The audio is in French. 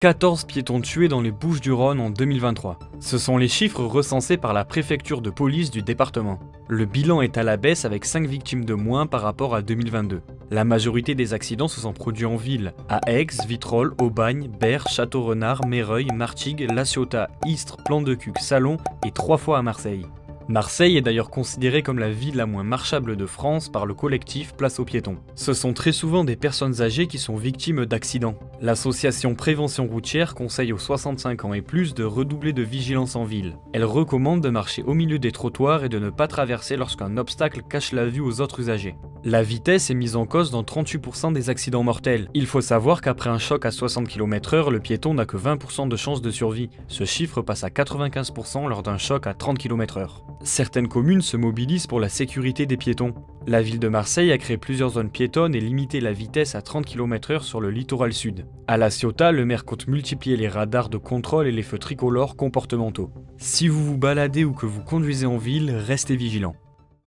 14 piétons tués dans les Bouches-du-Rhône en 2023. Ce sont les chiffres recensés par la préfecture de police du département. Le bilan est à la baisse avec 5 victimes de moins par rapport à 2022. La majorité des accidents se sont produits en ville, à Aix, Vitrolles, Aubagne, Berre, Château-Renard, Méreuil, Martigues, La Ciotat, Istres, Plan-de-Cuc, Salon et 3 fois à Marseille. Marseille est d'ailleurs considérée comme la ville la moins marchable de France par le collectif Place aux piétons. Ce sont très souvent des personnes âgées qui sont victimes d'accidents. L'association Prévention routière conseille aux 65 ans et plus de redoubler de vigilance en ville. Elle recommande de marcher au milieu des trottoirs et de ne pas traverser lorsqu'un obstacle cache la vue aux autres usagers. La vitesse est mise en cause dans 38% des accidents mortels. Il faut savoir qu'après un choc à 60 km/h, le piéton n'a que 20% de chances de survie. Ce chiffre passe à 95% lors d'un choc à 30 km/h. Certaines communes se mobilisent pour la sécurité des piétons. La ville de Marseille a créé plusieurs zones piétonnes et limité la vitesse à 30 km/h sur le littoral sud. À La Ciotat, le maire compte multiplier les radars de contrôle et les feux tricolores comportementaux. Si vous vous baladez ou que vous conduisez en ville, restez vigilants.